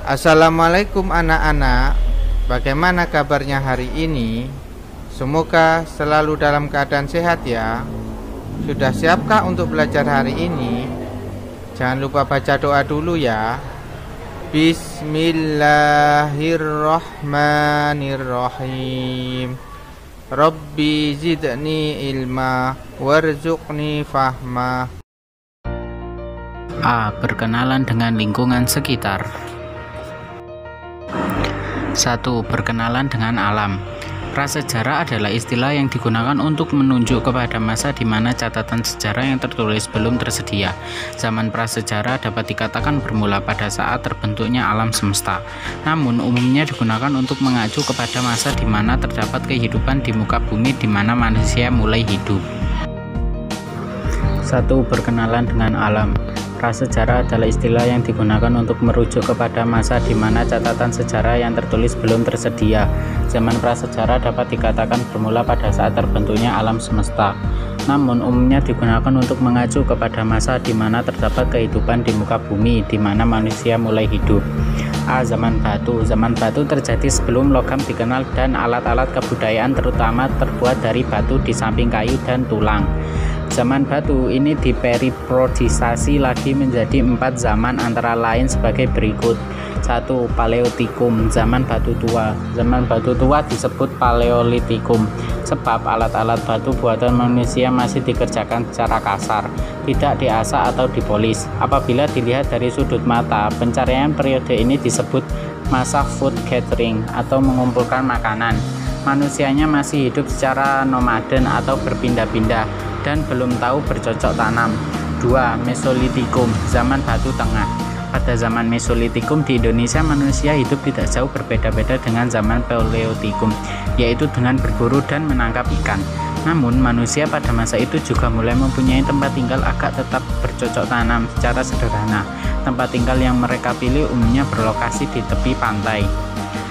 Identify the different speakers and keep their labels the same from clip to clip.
Speaker 1: Assalamualaikum anak-anak. Bagaimana kabarnya hari ini? Semoga selalu dalam keadaan sehat ya. Sudah siapkah untuk belajar hari ini? Jangan lupa baca doa dulu ya. Bismillahirrahmanirrahim. Rabbi zidni ilma warzuqni fahma.
Speaker 2: A. Berkenalan dengan lingkungan sekitar. 1. Berkenalan dengan alam. Prasejarah adalah istilah yang digunakan untuk menunjuk kepada masa di mana catatan sejarah yang tertulis belum tersedia. Zaman prasejarah dapat dikatakan bermula pada saat terbentuknya alam semesta. Namun umumnya digunakan untuk mengacu kepada masa di mana terdapat kehidupan di muka bumi di mana manusia mulai hidup. 1. Berkenalan dengan alam. Prasejarah adalah istilah yang digunakan untuk merujuk kepada masa di mana catatan sejarah yang tertulis belum tersedia. Zaman prasejarah dapat dikatakan bermula pada saat terbentuknya alam semesta. Namun umumnya digunakan untuk mengacu kepada masa di mana terdapat kehidupan di muka bumi di mana manusia mulai hidup. A. Zaman batu. Zaman batu terjadi sebelum logam dikenal dan alat-alat kebudayaan terutama terbuat dari batu di samping kayu dan tulang. Zaman batu ini diperiodisasi lagi menjadi 4 zaman antara lain sebagai berikut. 1. Paleotikum, zaman batu tua. Zaman batu tua disebut Paleolitikum sebab alat-alat batu buatan manusia masih dikerjakan secara kasar, tidak diasah atau dipolis. Apabila dilihat dari sudut mata, pencarian periode ini disebut masa food gathering atau mengumpulkan makanan. Manusianya masih hidup secara nomaden atau berpindah-pindah dan belum tahu bercocok tanam. 2. Mesolitikum, zaman batu tengah. Pada zaman Mesolitikum di Indonesia manusia hidup tidak jauh berbeda-beda dengan zaman Paleotikum, yaitu dengan berburu dan menangkap ikan. Namun manusia pada masa itu juga mulai mempunyai tempat tinggal agak tetap bercocok tanam secara sederhana. Tempat tinggal yang mereka pilih umumnya berlokasi di tepi pantai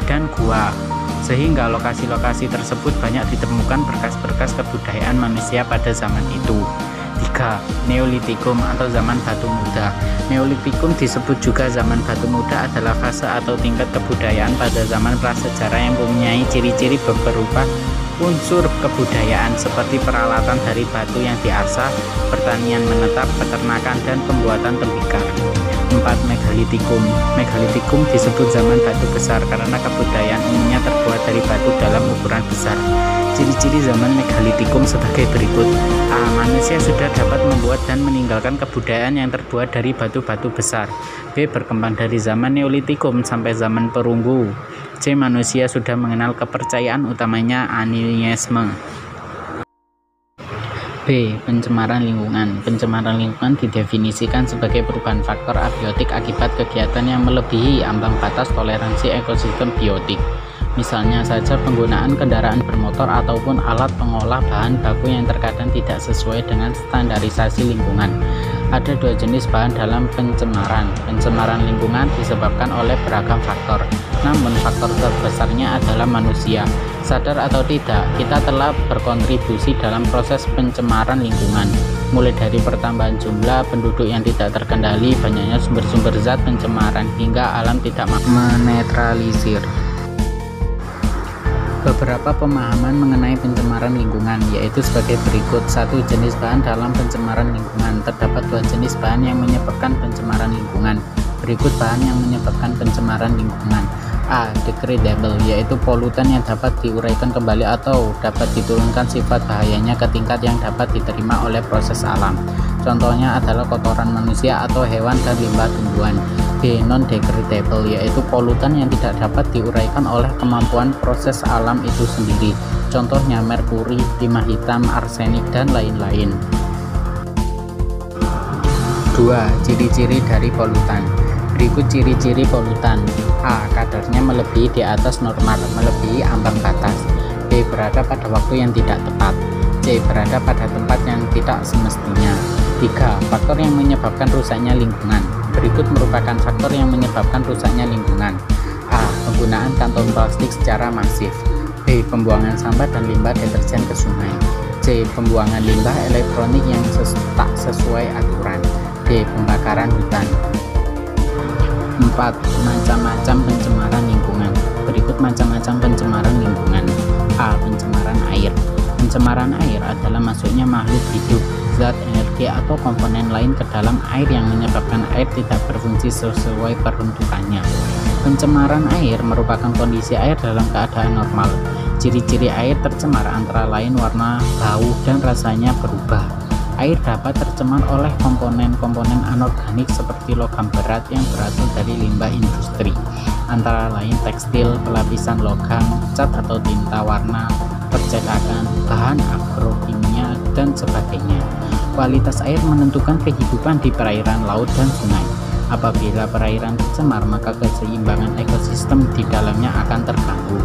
Speaker 2: dan gua, sehingga lokasi-lokasi tersebut banyak ditemukan berkas-berkas kebudayaan manusia pada zaman itu. 3. Neolitikum atau zaman batu muda. Neolitikum disebut juga zaman batu muda adalah fase atau tingkat kebudayaan pada zaman prasejarah yang mempunyai ciri-ciri berupa unsur kebudayaan seperti peralatan dari batu yang diasah, pertanian menetap, peternakan, dan pembuatan tembikar. 4. Megalitikum. Megalitikum disebut zaman batu besar karena kebudayaan umumnya terbuat dari batu dalam ukuran besar. Ciri-ciri zaman megalitikum sebagai berikut. A. Manusia sudah dapat membuat dan meninggalkan kebudayaan yang terbuat dari batu-batu besar. B. Berkembang dari zaman neolitikum sampai zaman perunggu. C. Manusia sudah mengenal kepercayaan utamanya animisme. B. Pencemaran lingkungan. Pencemaran lingkungan didefinisikan sebagai perubahan faktor abiotik akibat kegiatan yang melebihi ambang batas toleransi ekosistem biotik. Misalnya saja penggunaan kendaraan bermotor ataupun alat pengolah bahan baku yang terkadang tidak sesuai dengan standarisasi lingkungan. Ada 2 jenis bahan dalam pencemaran. Pencemaran lingkungan disebabkan oleh beragam faktor, namun faktor terbesarnya adalah manusia. Sadar atau tidak, kita telah berkontribusi dalam proses pencemaran lingkungan, mulai dari pertambahan jumlah penduduk yang tidak terkendali, banyaknya sumber-sumber zat pencemaran, hingga alam tidak menetralisir. Beberapa pemahaman mengenai pencemaran lingkungan yaitu sebagai berikut. 1. Jenis bahan dalam pencemaran lingkungan. Terdapat 2 jenis bahan yang menyebabkan pencemaran lingkungan. Berikut bahan yang menyebabkan pencemaran lingkungan. A. Degradable, yaitu polutan yang dapat diuraikan kembali atau dapat diturunkan sifat bahayanya ke tingkat yang dapat diterima oleh proses alam. Contohnya adalah kotoran manusia atau hewan dan limbah tumbuhan. B. Non-degradable, yaitu polutan yang tidak dapat diuraikan oleh kemampuan proses alam itu sendiri. Contohnya merkuri, timah hitam, arsenik, dan lain-lain. 2. Ciri-ciri dari polutan. Berikut ciri-ciri polutan. A. Kadarnya melebihi di atas normal, melebihi ambang batas. B. Berada pada waktu yang tidak tepat. C. Berada pada tempat yang tidak semestinya. 3. Faktor yang menyebabkan rusaknya lingkungan. Berikut merupakan faktor yang menyebabkan rusaknya lingkungan. A. Penggunaan kantong plastik secara masif. B. Pembuangan sampah dan limbah deterjen ke sungai. C. Pembuangan limbah elektronik yang tak sesuai aturan. D. Pembakaran hutan. 4. Macam-macam pencemaran lingkungan. Berikut macam-macam pencemaran lingkungan. A. Pencemaran air. Pencemaran air adalah masuknya makhluk hidup, zat, energi, atau komponen lain ke dalam air yang menyebabkan air tidak berfungsi sesuai peruntukannya. Pencemaran air merupakan kondisi air dalam keadaan normal. Ciri-ciri air tercemar antara lain warna, bau, dan rasanya berubah. Air dapat tercemar oleh komponen-komponen anorganik seperti logam berat yang berasal dari limbah industri, antara lain tekstil, pelapisan logam, cat atau tinta warna, percetakan, bahan agrokimia, dan sebagainya. Kualitas air menentukan kehidupan di perairan laut dan sungai. Apabila perairan tercemar, maka keseimbangan ekosistem di dalamnya akan terganggu.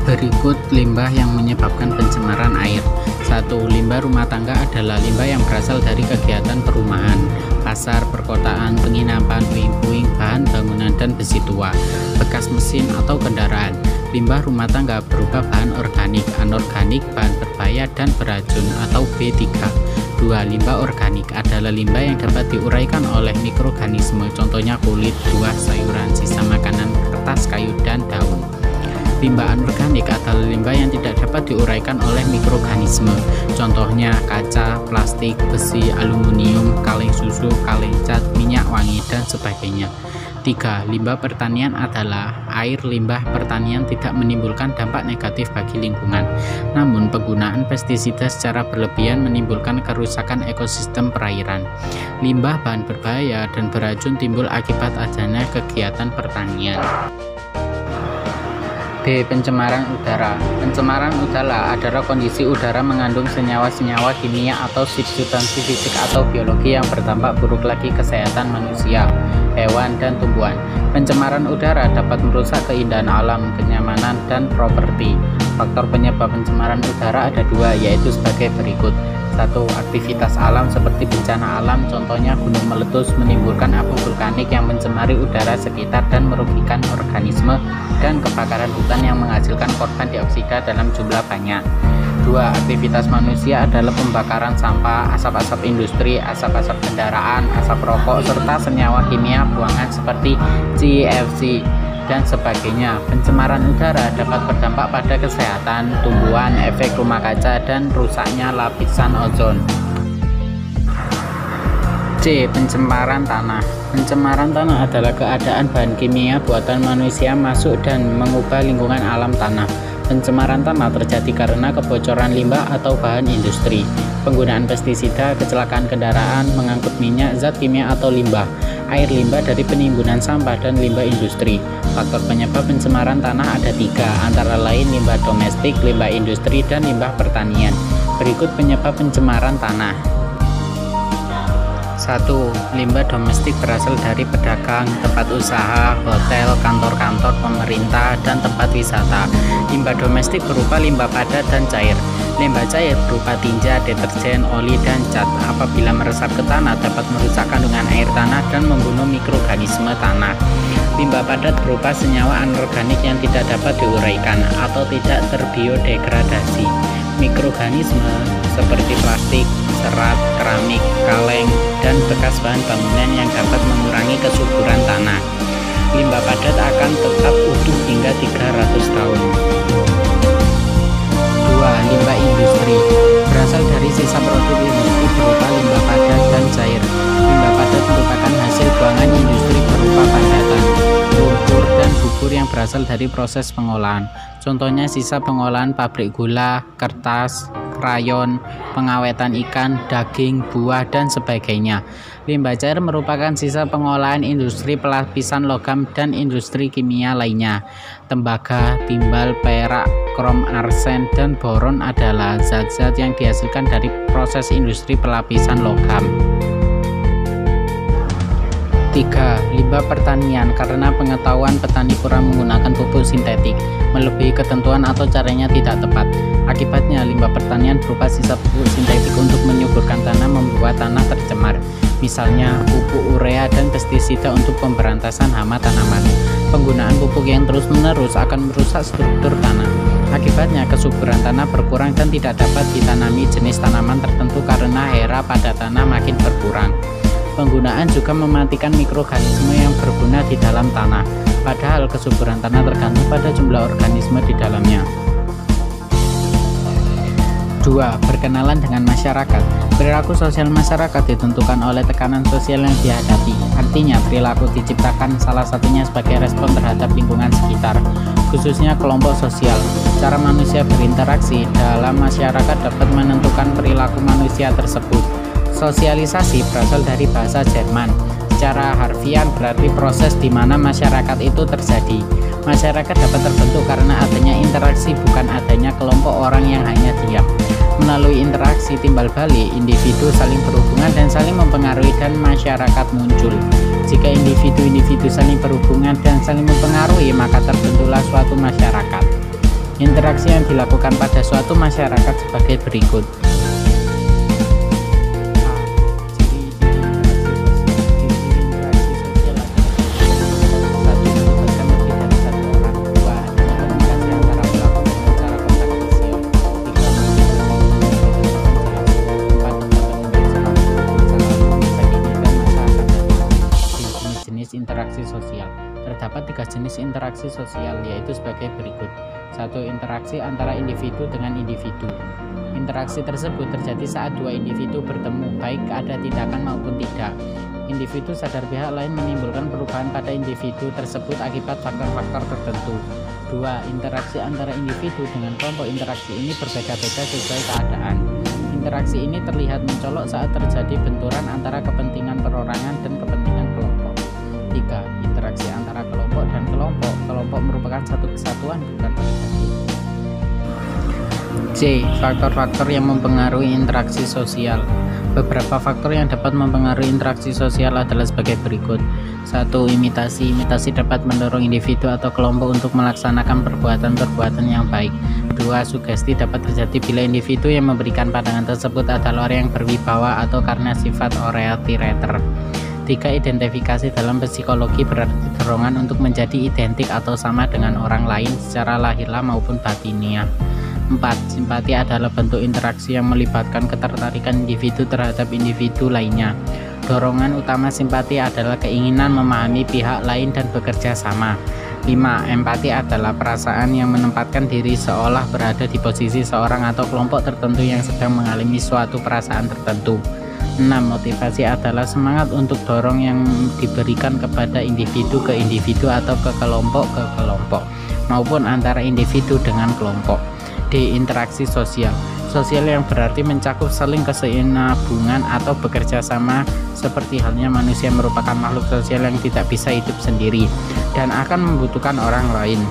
Speaker 2: Berikut limbah yang menyebabkan pencemaran air. 1. Limbah rumah tangga adalah limbah yang berasal dari kegiatan perumahan, pasar, perkotaan, penginapan, puing-puing, bahan bangunan, dan besi tua, bekas mesin atau kendaraan. Limbah rumah tangga berupa bahan organik, anorganik, bahan berbahaya, dan beracun atau B3. 2. Limbah organik adalah limbah yang dapat diuraikan oleh mikroorganisme, contohnya kulit, buah, sayuran, sisa makanan, kertas, kayu, dan daun. Limbah anorganik adalah limbah yang tidak dapat diuraikan oleh mikroorganisme, contohnya kaca, plastik, besi, aluminium, kaleng susu, kaleng cat, minyak wangi, dan sebagainya. 3. Limbah pertanian adalah air limbah pertanian tidak menimbulkan dampak negatif bagi lingkungan. Namun, penggunaan pestisida secara berlebihan menimbulkan kerusakan ekosistem perairan. Limbah bahan berbahaya dan beracun timbul akibat adanya kegiatan pertanian. B. Pencemaran udara. Pencemaran udara adalah kondisi udara mengandung senyawa-senyawa kimia atau substansi fisik atau biologi yang berdampak buruk bagi kesehatan manusia, hewan, dan tumbuhan. Pencemaran udara dapat merusak keindahan alam, kenyamanan, dan properti. Faktor penyebab pencemaran udara ada 2, yaitu sebagai berikut. 1. Aktivitas alam seperti bencana alam, contohnya gunung meletus menimbulkan abu vulkanik yang mencemari udara sekitar dan merugikan organisme, dan kebakaran hutan yang menghasilkan korban dioksida dalam jumlah banyak. 2. Aktivitas manusia adalah pembakaran sampah, asap-asap industri, asap-asap kendaraan, asap rokok, serta senyawa kimia buangan seperti CFC dan sebagainya. Pencemaran udara dapat berdampak pada kesehatan tumbuhan, efek rumah kaca, dan rusaknya lapisan ozon. C. Pencemaran tanah. Pencemaran tanah adalah keadaan bahan kimia buatan manusia masuk dan mengubah lingkungan alam tanah. Pencemaran tanah terjadi karena kebocoran limbah atau bahan industri, penggunaan pestisida, kecelakaan kendaraan, mengangkut minyak, zat kimia atau limbah, air limbah dari penimbunan sampah, dan limbah industri. Faktor penyebab pencemaran tanah ada 3, antara lain limbah domestik, limbah industri, dan limbah pertanian. Berikut penyebab pencemaran tanah. 1. Limbah domestik berasal dari pedagang, tempat usaha, hotel, kantor-kantor pemerintah, dan tempat wisata. Limbah domestik berupa limbah padat dan cair. Limbah cair berupa tinja, deterjen, oli, dan cat. Apabila meresap ke tanah dapat merusak kandungan air tanah dan membunuh mikroorganisme tanah. Limbah padat berupa senyawa anorganik yang tidak dapat diuraikan atau tidak terbiodegradasi. Mikroorganisme seperti plastik, serat, keramik, kaleng, dan bekas bahan bangunan yang dapat mengurangi kesuburan tanah. Limbah padat akan tetap utuh hingga 300 tahun. 2. Limbah industri berasal dari sisa produk industri berupa limbah padat dan cair. Limbah padat merupakan hasil buangan industri berupa padatan, lumpur, dan bubur yang berasal dari proses pengolahan. Contohnya sisa pengolahan pabrik gula, kertas, krayon, pengawetan ikan, daging, buah, dan sebagainya. Limbah cair merupakan sisa pengolahan industri pelapisan logam dan industri kimia lainnya. Tembaga, timbal, perak, krom, arsen, dan boron adalah zat-zat yang dihasilkan dari proses industri pelapisan logam. 3. Limbah pertanian karena pengetahuan petani kurang menggunakan pupuk sintetik, melebihi ketentuan atau caranya tidak tepat. Akibatnya, limbah pertanian berupa sisa pupuk sintetik untuk menyuburkan tanah membuat tanah tercemar. Misalnya, pupuk urea dan pestisida untuk pemberantasan hama tanaman. Penggunaan pupuk yang terus-menerus akan merusak struktur tanah. Akibatnya, kesuburan tanah berkurang dan tidak dapat ditanami jenis tanaman tertentu karena hera pada tanah makin berkurang. Penggunaan juga mematikan mikroorganisme yang berguna di dalam tanah, padahal kesuburan tanah tergantung pada jumlah organisme di dalamnya. 2. Berkenalan dengan masyarakat. Perilaku sosial masyarakat ditentukan oleh tekanan sosial yang dihadapi. Artinya, perilaku diciptakan salah satunya sebagai respon terhadap lingkungan sekitar, khususnya kelompok sosial. Cara manusia berinteraksi dalam masyarakat dapat menentukan perilaku manusia tersebut. Sosialisasi berasal dari bahasa Jerman. Secara harfiah berarti proses di mana masyarakat itu terjadi. Masyarakat dapat terbentuk karena adanya interaksi, bukan adanya kelompok orang yang hanya diam. Melalui interaksi timbal balik, individu saling berhubungan dan saling mempengaruhi dan masyarakat muncul. Jika individu-individu saling berhubungan dan saling mempengaruhi, maka terbentuklah suatu masyarakat. Interaksi yang dilakukan pada suatu masyarakat sebagai berikut. Interaksi sosial. Terdapat 3 jenis interaksi sosial, yaitu sebagai berikut. 1. Interaksi antara individu dengan individu. Interaksi tersebut terjadi saat dua individu bertemu, baik ada tindakan maupun tidak. Individu sadar pihak lain menimbulkan perubahan pada individu tersebut akibat faktor-faktor tertentu. 2. Interaksi antara individu dengan kelompok. Interaksi ini berbeda-beda sesuai keadaan. Interaksi ini terlihat mencolok saat terjadi benturan antara kepentingan perorangan dan kepentingan kelompok. 3. Interaksi antara kelompok dan kelompok. Kelompok merupakan satu kesatuan, bukan organisasi. C. Faktor-faktor yang mempengaruhi interaksi sosial. Beberapa faktor yang dapat mempengaruhi interaksi sosial adalah sebagai berikut. 1. Imitasi. Imitasi dapat mendorong individu atau kelompok untuk melaksanakan perbuatan-perbuatan yang baik. 2. Sugesti dapat terjadi bila individu yang memberikan pandangan tersebut adalah orang yang berwibawa atau karena sifat authoritator. 3. Identifikasi. Dalam psikologi berarti dorongan untuk menjadi identik atau sama dengan orang lain secara lahiriah maupun batiniah. 4. Simpati adalah bentuk interaksi yang melibatkan ketertarikan individu terhadap individu lainnya. Dorongan utama simpati adalah keinginan memahami pihak lain dan bekerja sama. 5. Empati adalah perasaan yang menempatkan diri seolah berada di posisi seorang atau kelompok tertentu yang sedang mengalami suatu perasaan tertentu. 6. Motivasi adalah semangat untuk dorong yang diberikan kepada individu ke individu atau ke kelompok maupun antara individu dengan kelompok. D. Interaksi sosial. Sosial yang berarti mencakup saling kesinambungan atau bekerja sama, seperti halnya manusia merupakan makhluk sosial yang tidak bisa hidup sendiri dan akan membutuhkan orang lain.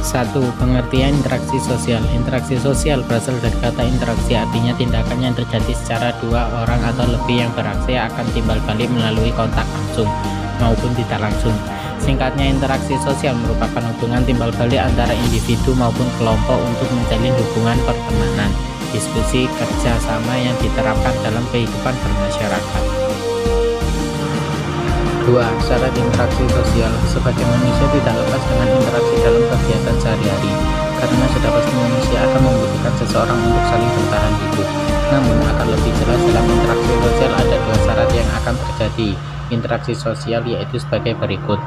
Speaker 2: 1. Pengertian interaksi sosial. Interaksi sosial berasal dari kata interaksi, artinya tindakan yang terjadi secara dua orang atau lebih yang beraksi akan timbal balik melalui kontak langsung maupun tidak langsung. Singkatnya, interaksi sosial merupakan hubungan timbal balik antara individu maupun kelompok untuk menjalin hubungan pertemanan, diskusi, kerja sama yang diterapkan dalam kehidupan bermasyarakat. 2. Syarat interaksi sosial. Sebagai manusia tidak lepas dengan interaksi dalam kegiatan sehari-hari, karena sudah pasti manusia akan membutuhkan seseorang untuk saling bertahan hidup. Namun akan lebih jelas dalam interaksi sosial ada 2 syarat yang akan terjadi interaksi sosial, yaitu sebagai berikut.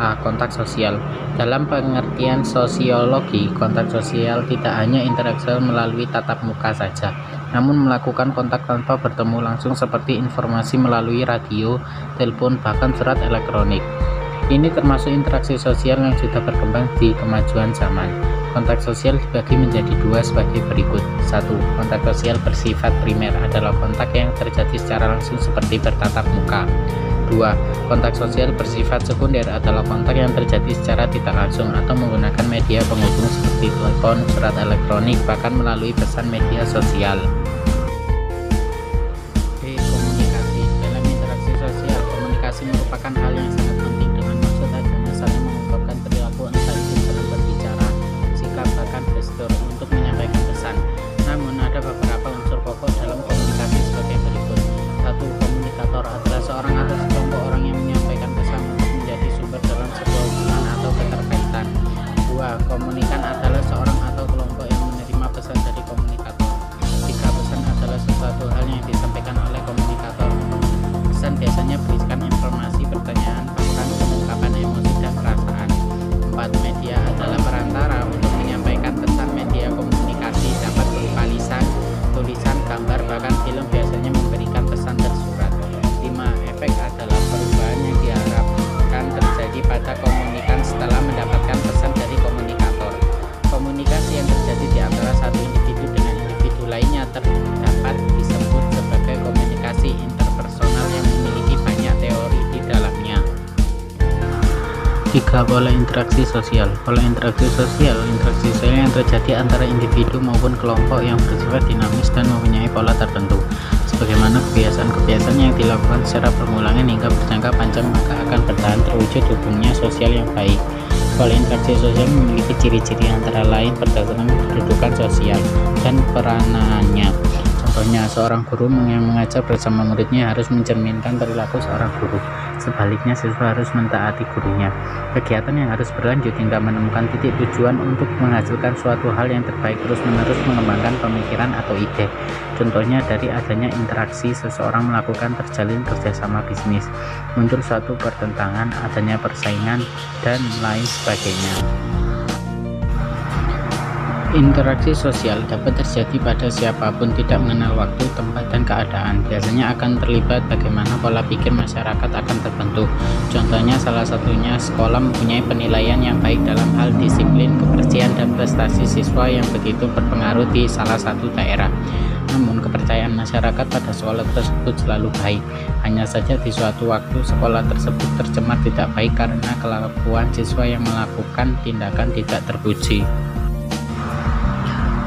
Speaker 2: A. Kontak sosial. Dalam pengertian sosiologi, kontak sosial tidak hanya interaksi melalui tatap muka saja, namun melakukan kontak tanpa bertemu langsung seperti informasi melalui radio, telepon, bahkan surat elektronik. Ini termasuk interaksi sosial yang sudah berkembang di kemajuan zaman. Kontak sosial dibagi menjadi 2 sebagai berikut. 1. Kontak sosial bersifat primer adalah kontak yang terjadi secara langsung seperti bertatap muka. 2. Kontak sosial bersifat sekunder adalah kontak yang terjadi secara tidak langsung atau menggunakan media penghubung seperti telepon, surat elektronik, bahkan melalui pesan media sosial. B. Komunikasi. Dalam interaksi sosial, komunikasi merupakan hal yang sangat penting dengan maksud adanya saling mengungkapkan perilaku, entah itu dalam berbicara, sikap, bahkan gestur untuk menyampaikan pesan. Namun ada beberapa unsur pokok dalam komunikasi sebagai berikut. 1. Komunikator adalah seorang atau sekelompok orang yang menyampaikan pesan untuk menjadi sumber dalam sebuah hubungan atau keterkaitan. 2. Komunikan adalah seorang atau kelompok yang menerima pesan dari komunikator. 3. Pesan biasanya berisikan informasi, pertanyaan, bahkan pengungkapan emosi dan perasaan. 4. Media adalah perantara untuk menyampaikan pesan. Media komunikasi dapat berupa lisan, tulisan, gambar, bahkan film, biasanya memberikan pesan tersurat. 5. Efek adalah perubahan yang diharapkan terjadi pada komunikan setelah mendapatkan pesan dari komunikator. Komunikasi yang terjadi di antara satu individu dengan individu lainnya terdapat disebut sebagai komunikasi interpersonal yang memiliki banyak teori di dalamnya. 3. Pola interaksi sosial. Pola interaksi sosial yang terjadi antara individu maupun kelompok yang bersifat dinamis dan mempunyai pola tertentu. Sebagaimana kebiasaan-kebiasaan yang dilakukan secara berulangan hingga berjangka panjang, maka akan bertahan terwujud hubungannya sosial yang baik. Pola interaksi sosial memiliki ciri-ciri antara lain berdasarkan kedudukan sosial dan peranannya. Contohnya, seorang guru yang mengajar bersama muridnya harus mencerminkan perilaku seorang guru. Sebaliknya, siswa harus mentaati gurunya. Kegiatan yang harus berlanjut hingga menemukan titik tujuan untuk menghasilkan suatu hal yang terbaik, terus-menerus mengembangkan pemikiran atau ide. Contohnya, dari adanya interaksi, seseorang melakukan terjalin kerjasama bisnis, muncul suatu pertentangan, adanya persaingan, dan lain sebagainya. Interaksi sosial dapat terjadi pada siapapun, tidak mengenal waktu, tempat, dan keadaan. Biasanya akan terlibat bagaimana pola pikir masyarakat akan terbentuk. Contohnya, salah satunya sekolah mempunyai penilaian yang baik dalam hal disiplin, kebersihan, dan prestasi siswa yang begitu berpengaruh di salah satu daerah. Namun, kepercayaan masyarakat pada sekolah tersebut selalu baik. Hanya saja di suatu waktu sekolah tersebut tercemar tidak baik karena kelakuan siswa yang melakukan tindakan tidak terpuji.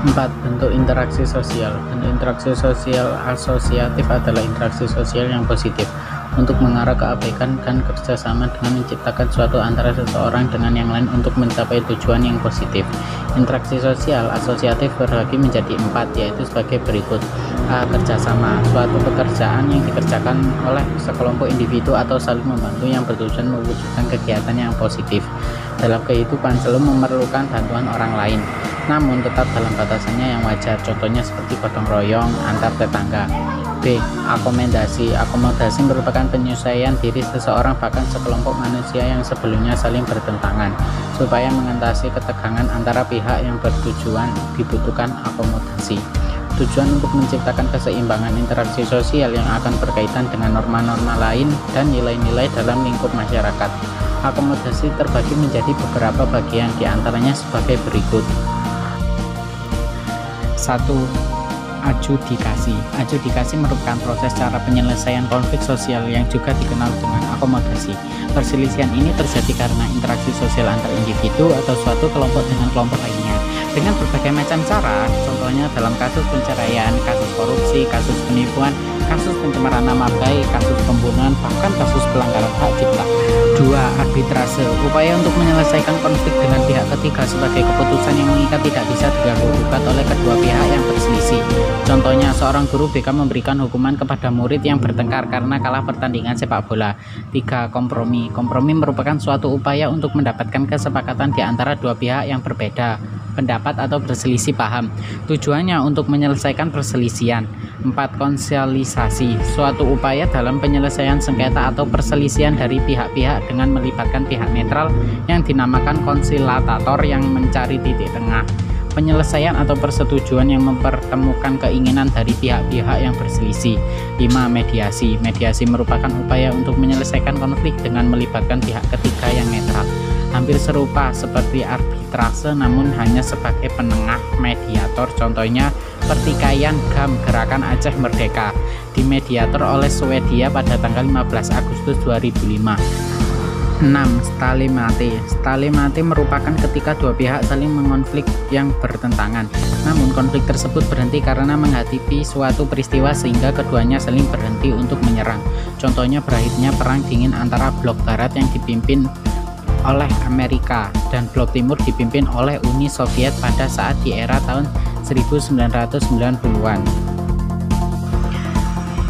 Speaker 2: 4. Bentuk interaksi sosial. Bentuk interaksi sosial asosiatif adalah interaksi sosial yang positif untuk mengarah kebaikan dan kerjasama dengan menciptakan suatu antara seseorang dengan yang lain untuk mencapai tujuan yang positif. Interaksi sosial asosiatif terbagi menjadi 4, yaitu sebagai berikut. A. Kerjasama. Suatu pekerjaan yang dikerjakan oleh sekelompok individu atau saling membantu yang bertujuan mewujudkan kegiatan yang positif. Dalam kehidupan selalu memerlukan bantuan orang lain, namun tetap dalam batasannya yang wajar. Contohnya seperti gotong royong antar tetangga. B. Akomodasi. Akomodasi merupakan penyesuaian diri seseorang bahkan sekelompok manusia yang sebelumnya saling bertentangan. Supaya mengatasi ketegangan antara pihak yang bertujuan dibutuhkan akomodasi. Tujuan untuk menciptakan keseimbangan interaksi sosial yang akan berkaitan dengan norma-norma lain dan nilai-nilai dalam lingkup masyarakat. Akomodasi terbagi menjadi beberapa bagian, diantaranya sebagai berikut. 1. Adjudikasi. Adjudikasi merupakan proses cara penyelesaian konflik sosial yang juga dikenal dengan akomodasi. Perselisihan ini terjadi karena interaksi sosial antar individu atau suatu kelompok dengan kelompok lainnya dengan berbagai macam cara. Contohnya dalam kasus penceraian, kasus korupsi, kasus penipuan, kasus pencemaran nama baik, kasus pembunuhan, bahkan kasus pelanggaran hak cipta. 2. Arbitrase. Upaya untuk menyelesaikan konflik dengan pihak ketiga sebagai keputusan yang mengikat tidak bisa diganggu-gugat oleh kedua pihak yang berselisih. Contohnya, seorang guru BK memberikan hukuman kepada murid yang bertengkar karena kalah pertandingan sepak bola. 3. Kompromi. Kompromi merupakan suatu upaya untuk mendapatkan kesepakatan di antara dua pihak yang berbeda pendapat atau berselisih paham. Tujuannya untuk menyelesaikan perselisihan. 4. Konsilisasi. Suatu upaya dalam penyelesaian sengketa atau perselisihan dari pihak-pihak dengan melibatkan pihak netral yang dinamakan konsilatator yang mencari titik tengah. Penyelesaian atau persetujuan yang mempertemukan keinginan dari pihak-pihak yang berselisih. 5. Mediasi. Mediasi merupakan upaya untuk menyelesaikan konflik dengan melibatkan pihak ketiga yang netral. Hampir serupa seperti arbitrase namun hanya sebagai penengah mediator. Contohnya pertikaian GAM Gerakan Aceh Merdeka dimediator oleh Swedia pada tanggal 15 Agustus 2005. 6. Stalemate. Stalemate merupakan ketika dua pihak saling mengonflik yang bertentangan. Namun konflik tersebut berhenti karena menghadapi suatu peristiwa sehingga keduanya saling berhenti untuk menyerang. Contohnya berakhirnya perang dingin antara blok barat yang dipimpin oleh Amerika dan blok timur dipimpin oleh Uni Soviet pada saat di era tahun 1990-an.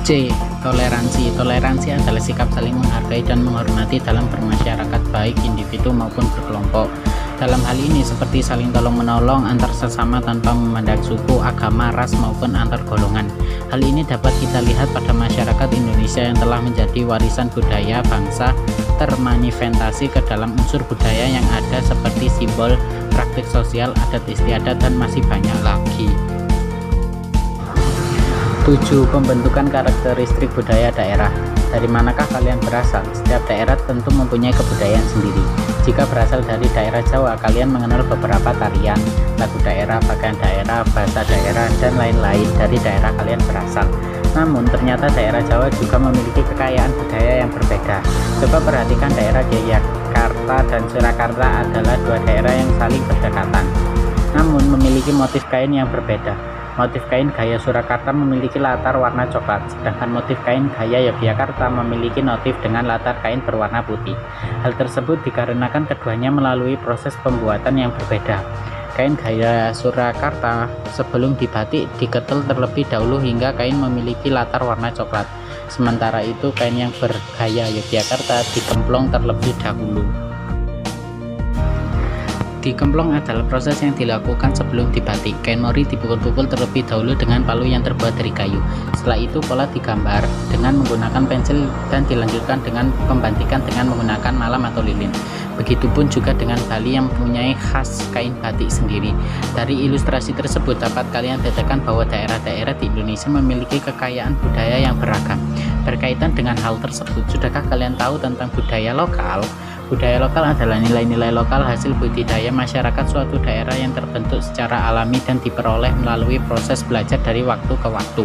Speaker 2: C. Toleransi. Toleransi adalah sikap saling menghargai dan menghormati dalam bermasyarakat baik individu maupun berkelompok. Dalam hal ini seperti saling tolong-menolong antar sesama tanpa memandang suku, agama, ras maupun antar golongan. Hal ini dapat kita lihat pada masyarakat Indonesia yang telah menjadi warisan budaya bangsa termanifestasi ke dalam unsur budaya yang ada seperti simbol, praktik sosial, adat istiadat, dan masih banyak lagi. 7. Pembentukan karakteristik budaya daerah. Dari manakah kalian berasal? Setiap daerah tentu mempunyai kebudayaan sendiri. Jika berasal dari daerah Jawa, kalian mengenal beberapa tarian, lagu daerah, pakaian daerah, bahasa daerah, dan lain-lain dari daerah kalian berasal. Namun, ternyata daerah Jawa juga memiliki kekayaan budaya yang berbeda. Coba perhatikan daerah Yogyakarta dan Surakarta adalah dua daerah yang saling berdekatan, namun memiliki motif kain yang berbeda. Motif kain gaya Surakarta memiliki latar warna coklat, sedangkan motif kain gaya Yogyakarta memiliki motif dengan latar kain berwarna putih. Hal tersebut dikarenakan keduanya melalui proses pembuatan yang berbeda. Kain gaya Surakarta sebelum dibatik diketel terlebih dahulu hingga kain memiliki latar warna coklat. Sementara itu kain yang bergaya Yogyakarta dikemplong terlebih dahulu. Dikemplong adalah proses yang dilakukan sebelum dibatik. Kain mori dipukul-pukul terlebih dahulu dengan palu yang terbuat dari kayu. Setelah itu pola digambar dengan menggunakan pensil dan dilanjutkan dengan pembatikan dengan menggunakan malam atau lilin. Begitupun juga dengan Bali yang mempunyai khas kain batik sendiri. Dari ilustrasi tersebut dapat kalian dapatkan bahwa daerah-daerah di Indonesia memiliki kekayaan budaya yang beragam. Berkaitan dengan hal tersebut, sudahkah kalian tahu tentang budaya lokal? Budaya lokal adalah nilai-nilai lokal hasil budidaya masyarakat suatu daerah yang terbentuk secara alami dan diperoleh melalui proses belajar dari waktu ke waktu.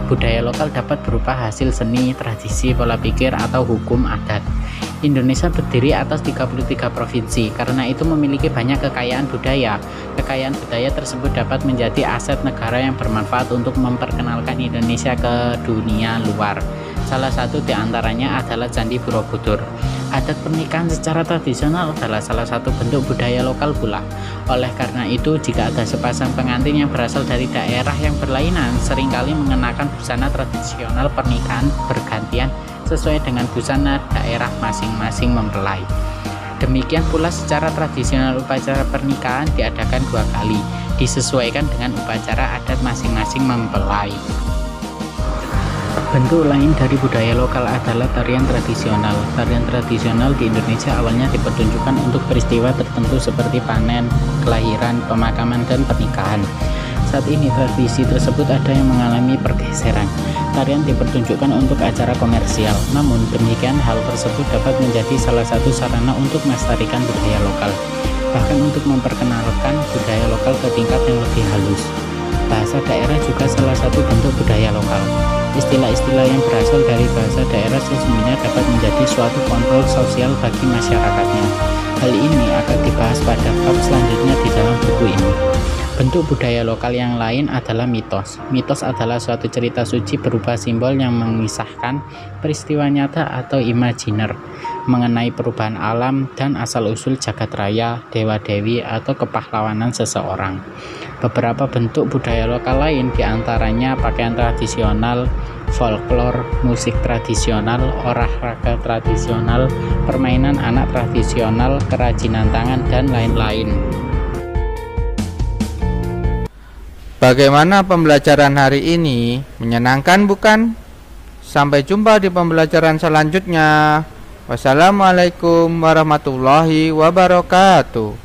Speaker 2: Budaya lokal dapat berupa hasil seni, tradisi, pola pikir, atau hukum adat. Indonesia terdiri atas 33 provinsi, karena itu memiliki banyak kekayaan budaya. Kekayaan budaya tersebut dapat menjadi aset negara yang bermanfaat untuk memperkenalkan Indonesia ke dunia luar. Salah satu di antaranya adalah Candi Borobudur. Adat pernikahan secara tradisional adalah salah satu bentuk budaya lokal pula. Oleh karena itu, jika ada sepasang pengantin yang berasal dari daerah yang berlainan, seringkali mengenakan busana tradisional pernikahan bergantian sesuai dengan busana daerah masing-masing mempelai. Demikian pula secara tradisional upacara pernikahan diadakan 2 kali, disesuaikan dengan upacara adat masing-masing mempelai. Bentuk lain dari budaya lokal adalah tarian tradisional. Tarian tradisional di Indonesia awalnya dipertunjukkan untuk peristiwa tertentu seperti panen, kelahiran, pemakaman, dan pernikahan. Saat ini tradisi tersebut ada yang mengalami pergeseran. Tarian dipertunjukkan untuk acara komersial. Namun demikian hal tersebut dapat menjadi salah satu sarana untuk melestarikan budaya lokal, bahkan untuk memperkenalkan budaya lokal ke tingkat yang lebih halus. Bahasa daerah juga salah satu bentuk budaya lokal. Istilah-istilah yang berasal dari bahasa daerah sesungguhnya dapat menjadi suatu kontrol sosial bagi masyarakatnya. Hal ini akan dibahas pada bab selanjutnya di dalam buku ini. Bentuk budaya lokal yang lain adalah mitos. Mitos adalah suatu cerita suci berupa simbol yang mengisahkan peristiwa nyata atau imajiner mengenai perubahan alam dan asal-usul jagat raya, dewa-dewi, atau kepahlawanan seseorang. Beberapa bentuk budaya lokal lain diantaranya pakaian tradisional, folklore, musik tradisional, olahraga tradisional, permainan anak tradisional, kerajinan tangan, dan lain-lain.
Speaker 1: Bagaimana pembelajaran hari ini? Menyenangkan bukan? Sampai jumpa di pembelajaran selanjutnya. Wassalamualaikum warahmatullahi wabarakatuh.